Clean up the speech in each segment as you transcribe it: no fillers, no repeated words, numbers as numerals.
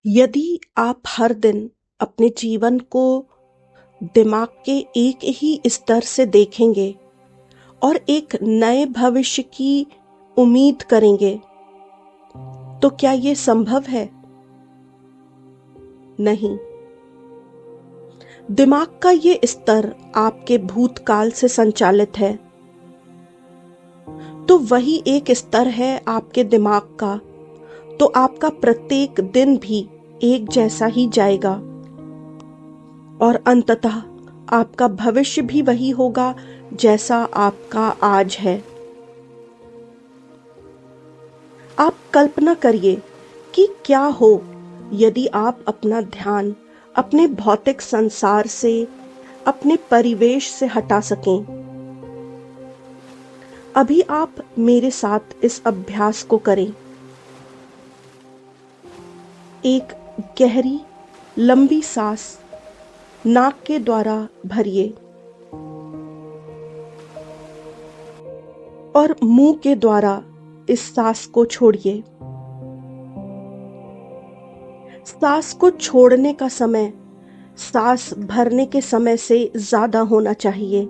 यदि आप हर दिन अपने जीवन को दिमाग के एक ही स्तर से देखेंगे और एक नए भविष्य की उम्मीद करेंगे, तो क्या ये संभव है? नहीं। दिमाग का ये स्तर आपके भूतकाल से संचालित है, तो वही एक स्तर है आपके दिमाग का, तो आपका प्रत्येक दिन भी एक जैसा ही जाएगा और अंततः आपका भविष्य भी वही होगा जैसा आपका आज है। आप कल्पना करिए कि क्या हो यदि आप अपना ध्यान अपने भौतिक संसार से, अपने परिवेश से हटा सकें। अभी आप मेरे साथ इस अभ्यास को करें। एक गहरी लंबी सांस नाक के द्वारा भरिए और मुंह के द्वारा इस सांस को छोड़िए। सांस को छोड़ने का समय सांस भरने के समय से ज्यादा होना चाहिए।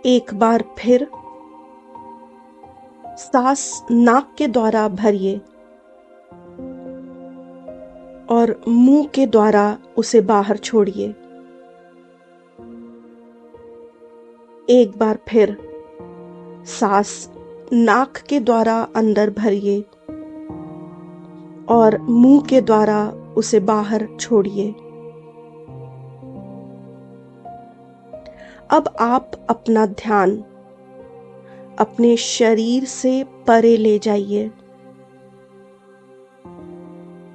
एक बार फिर सांस नाक के द्वारा भरिए और मुंह के द्वारा उसे बाहर छोड़िए। एक बार फिर सांस नाक के द्वारा अंदर भरिए और मुंह के द्वारा उसे बाहर छोड़िए। अब आप अपना ध्यान अपने शरीर से परे ले जाइए,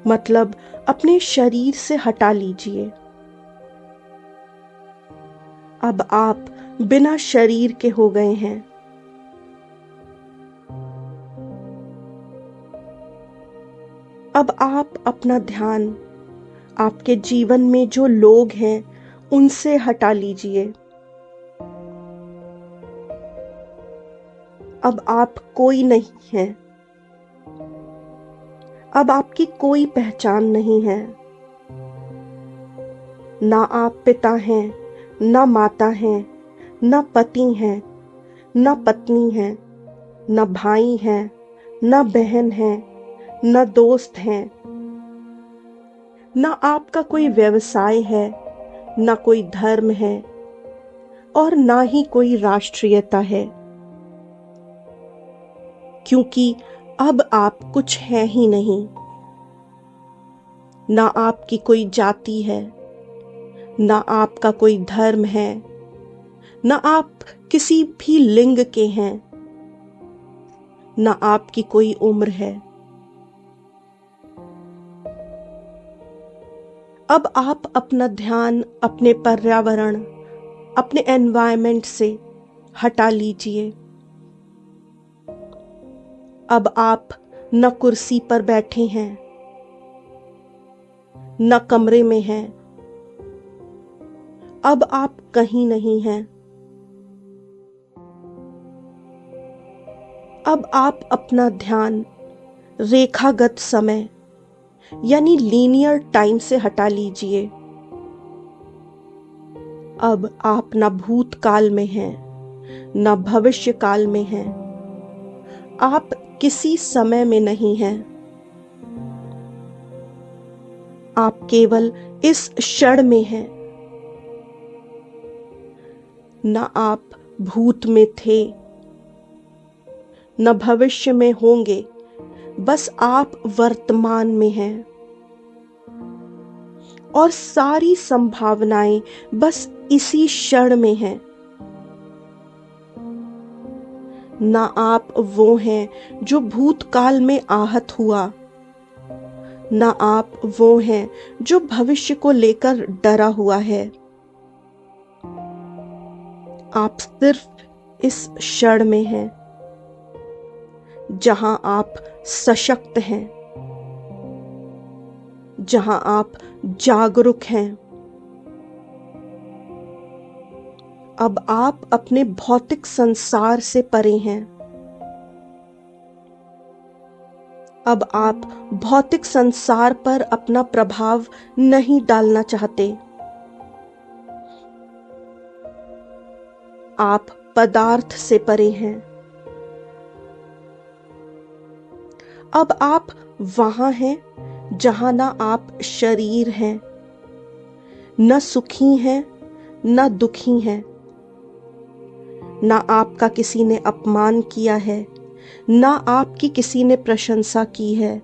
मतलब अपने शरीर से हटा लीजिए। अब आप बिना शरीर के हो गए हैं। अब आप अपना ध्यान आपके जीवन में जो लोग हैं उनसे हटा लीजिए। अब आप कोई नहीं हैं। अब आपकी कोई पहचान नहीं है। ना आप पिता हैं, ना माता हैं, ना पति हैं, ना पत्नी हैं, ना भाई हैं, ना बहन हैं, ना दोस्त हैं। ना आपका कोई व्यवसाय है, ना कोई धर्म है और ना ही कोई राष्ट्रीयता है, क्योंकि अब आप कुछ हैं ही नहीं। ना आपकी कोई जाति है, ना आपका कोई धर्म है, ना आप किसी भी लिंग के हैं, ना आपकी कोई उम्र है। अब आप अपना ध्यान अपने पर्यावरण, अपने एनवायरनमेंट से हटा लीजिए। अब आप न कुर्सी पर बैठे हैं, न कमरे में हैं। अब आप कहीं नहीं हैं। अब आप अपना ध्यान रेखागत समय यानी लीनियर टाइम से हटा लीजिए। अब आप न भूतकाल में हैं, न भविष्य काल में हैं। आप किसी समय में नहीं हैं। आप केवल इस क्षण में हैं। न आप भूत में थे, न भविष्य में होंगे, बस आप वर्तमान में हैं। और सारी संभावनाएं बस इसी क्षण में हैं। ना आप वो हैं जो भूतकाल में आहत हुआ, ना आप वो हैं जो भविष्य को लेकर डरा हुआ है। आप सिर्फ इस क्षण में हैं, जहां आप सशक्त हैं, जहां आप जागरूक हैं। अब आप अपने भौतिक संसार से परे हैं। अब आप भौतिक संसार पर अपना प्रभाव नहीं डालना चाहते। आप पदार्थ से परे हैं। अब आप वहां हैं जहां ना आप शरीर हैं, न सुखी हैं, न दुखी हैं, ना आपका किसी ने अपमान किया है, ना आपकी किसी ने प्रशंसा की है।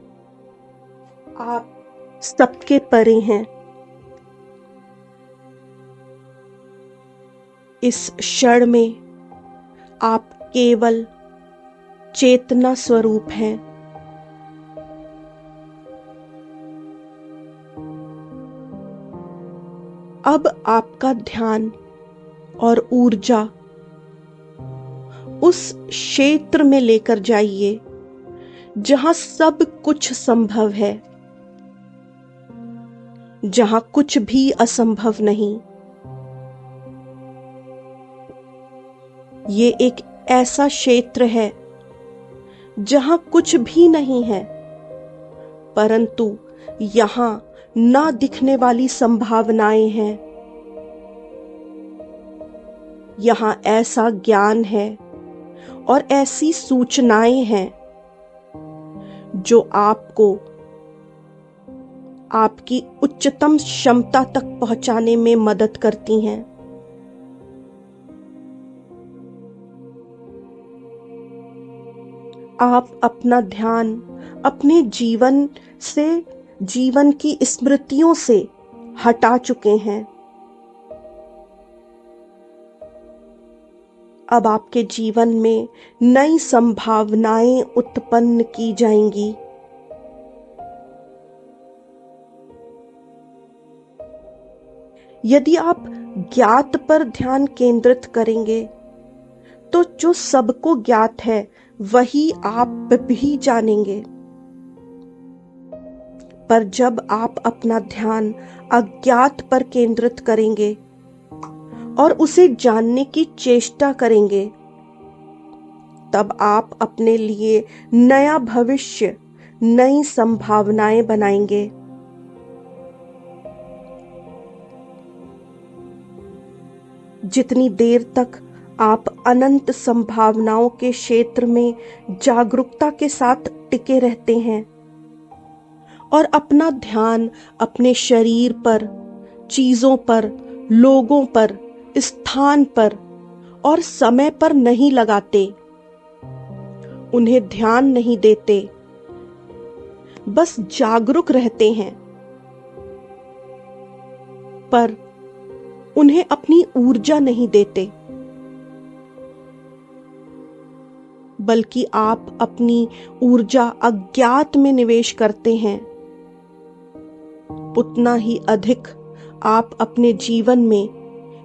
आप सबके परे हैं। इस क्षण में आप केवल चेतना स्वरूप हैं। अब आपका ध्यान और ऊर्जा उस क्षेत्र में लेकर जाइए जहां सब कुछ संभव है, जहां कुछ भी असंभव नहीं। ये एक ऐसा क्षेत्र है जहां कुछ भी नहीं है, परंतु यहां ना दिखने वाली संभावनाएं हैं। यहां ऐसा ज्ञान है और ऐसी सूचनाएं हैं जो आपको आपकी उच्चतम क्षमता तक पहुंचाने में मदद करती हैं। आप अपना ध्यान अपने जीवन से, जीवन की स्मृतियों से हटा चुके हैं। अब आपके जीवन में नई संभावनाएं उत्पन्न की जाएंगी। यदि आप ज्ञात पर ध्यान केंद्रित करेंगे तो जो सबको ज्ञात है वही आप भी जानेंगे। पर जब आप अपना ध्यान अज्ञात पर केंद्रित करेंगे और उसे जानने की चेष्टा करेंगे, तब आप अपने लिए नया भविष्य, नई संभावनाएं बनाएंगे। जितनी देर तक आप अनंत संभावनाओं के क्षेत्र में जागरूकता के साथ टिके रहते हैं और अपना ध्यान अपने शरीर पर, चीजों पर, लोगों पर, स्थान पर और समय पर नहीं लगाते, उन्हें ध्यान नहीं देते, बस जागरूक रहते हैं, पर उन्हें अपनी ऊर्जा नहीं देते, बल्कि आप अपनी ऊर्जा अज्ञात में निवेश करते हैं, उतना ही अधिक आप अपने जीवन में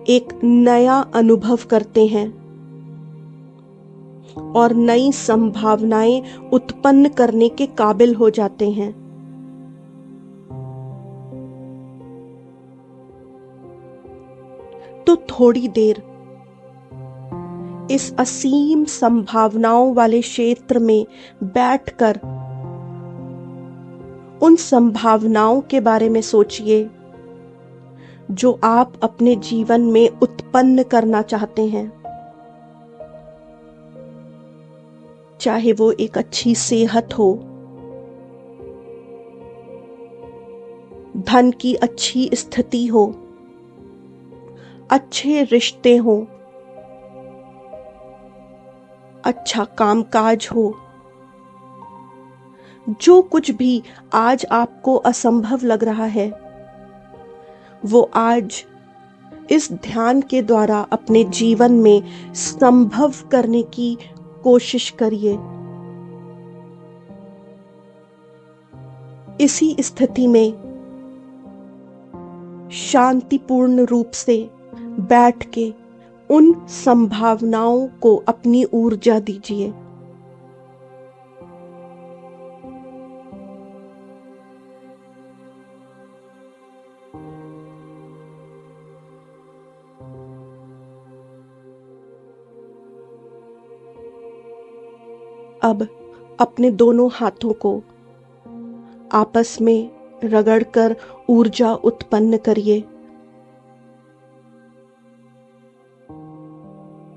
एक नया अनुभव करते हैं और नई संभावनाएं उत्पन्न करने के काबिल हो जाते हैं। तो थोड़ी देर इस असीम संभावनाओं वाले क्षेत्र में बैठकर उन संभावनाओं के बारे में सोचिए जो आप अपने जीवन में उत्पन्न करना चाहते हैं। चाहे वो एक अच्छी सेहत हो, धन की अच्छी स्थिति हो, अच्छे रिश्ते हो, अच्छा कामकाज हो, जो कुछ भी आज आपको असंभव लग रहा है, वो आज इस ध्यान के द्वारा अपने जीवन में संभव करने की कोशिश करिए। इसी स्थिति में शांतिपूर्ण रूप से बैठ के उन संभावनाओं को अपनी ऊर्जा दीजिए। अब अपने दोनों हाथों को आपस में रगड़कर ऊर्जा उत्पन्न करिए।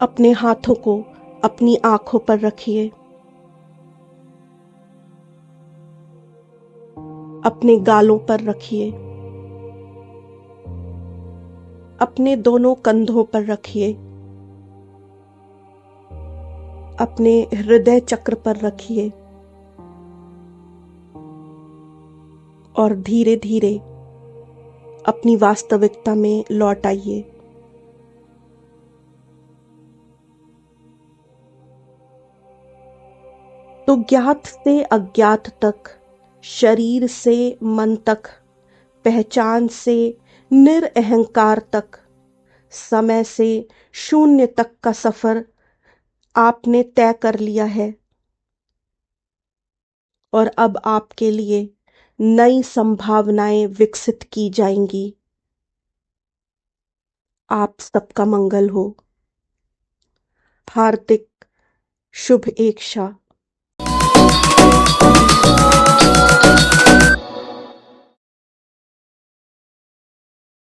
अपने हाथों को अपनी आंखों पर रखिए। अपने गालों पर रखिए। अपने दोनों कंधों पर रखिए। अपने हृदय चक्र पर रखिए और धीरे धीरे अपनी वास्तविकता में लौट आइए। तो ज्ञात से अज्ञात तक, शरीर से मन तक, पहचान से निरअहंकार तक, समय से शून्य तक का सफर आपने तय कर लिया है। और अब आपके लिए नई संभावनाएं विकसित की जाएंगी। आप सबका मंगल हो। हार्दिक शुभ इच्छा।